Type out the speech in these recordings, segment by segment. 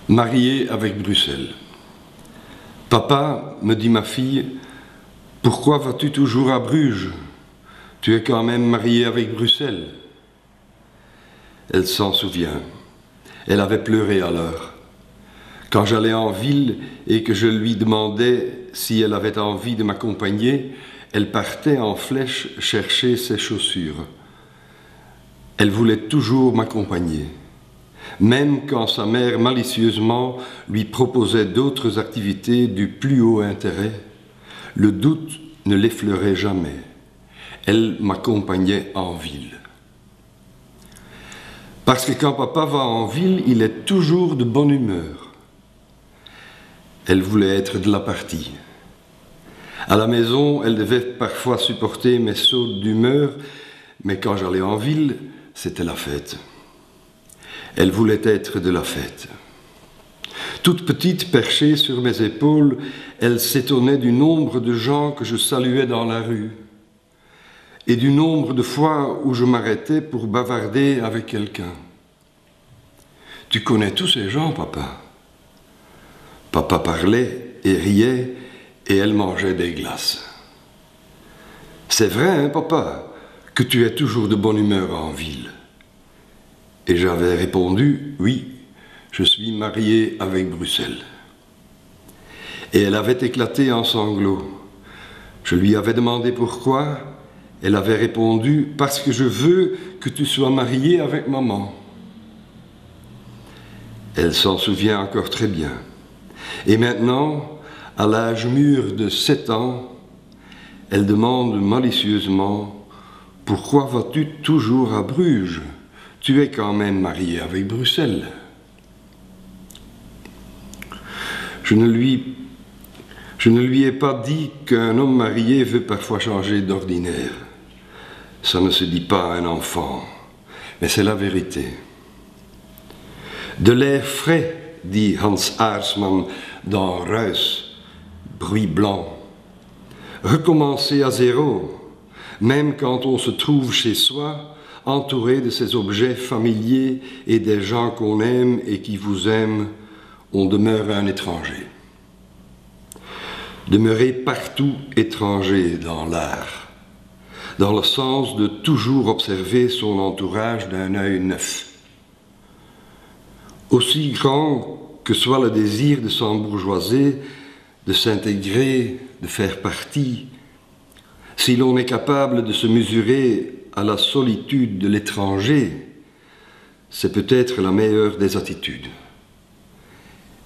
Mariée avec Bruxelles. Papa, me dit ma fille, pourquoi vas-tu toujours à Bruges? Tu es quand même mariée avec Bruxelles. Elle s'en souvient. Elle avait pleuré alors. Quand j'allais en ville et que je lui demandais si elle avait envie de m'accompagner, elle partait en flèche chercher ses chaussures. Elle voulait toujours m'accompagner. Même quand sa mère malicieusement lui proposait d'autres activités du plus haut intérêt, le doute ne l'effleurait jamais. Elle m'accompagnait en ville. Parce que quand papa va en ville, il est toujours de bonne humeur. Elle voulait être de la partie. À la maison, elle devait parfois supporter mes sautes d'humeur, mais quand j'allais en ville, c'était la fête. Elle voulait être de la fête. Toute petite, perchée sur mes épaules, elle s'étonnait du nombre de gens que je saluais dans la rue et du nombre de fois où je m'arrêtais pour bavarder avec quelqu'un. « Tu connais tous ces gens, papa ?» Papa parlait et riait et elle mangeait des glaces. « C'est vrai, hein, papa, que tu es toujours de bonne humeur en ville ?» Et j'avais répondu, oui, je suis marié avec Bruxelles. Et elle avait éclaté en sanglots. Je lui avais demandé pourquoi. Elle avait répondu, parce que je veux que tu sois marié avec maman. Elle s'en souvient encore très bien. Et maintenant, à l'âge mûr de 7 ans, elle demande malicieusement, pourquoi vas-tu toujours à Bruges? Tu es quand même marié avec Bruxelles. Je ne lui ai pas dit qu'un homme marié veut parfois changer d'ordinaire. Ça ne se dit pas à un enfant, mais c'est la vérité. De l'air frais, dit Hans Aarsman dans Ruys, bruit blanc. Recommencer à zéro, même quand on se trouve chez soi, entouré de ces objets familiers et des gens qu'on aime et qui vous aiment, on demeure un étranger. Demeurer partout étranger dans l'art, dans le sens de toujours observer son entourage d'un œil neuf. Aussi grand que soit le désir de s'embourgeoiser, de s'intégrer, de faire partie, si l'on est capable de se mesurer à la solitude de l'étranger, c'est peut-être la meilleure des attitudes,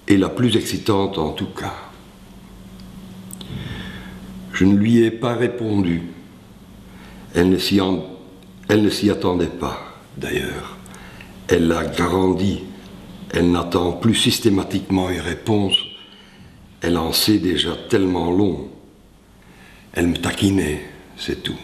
et la plus excitante en tout cas. Je ne lui ai pas répondu. Elle ne s'y attendait pas, d'ailleurs. Elle a grandi. Elle n'attend plus systématiquement une réponse. Elle en sait déjà tellement long. Elle me taquinait, c'est tout.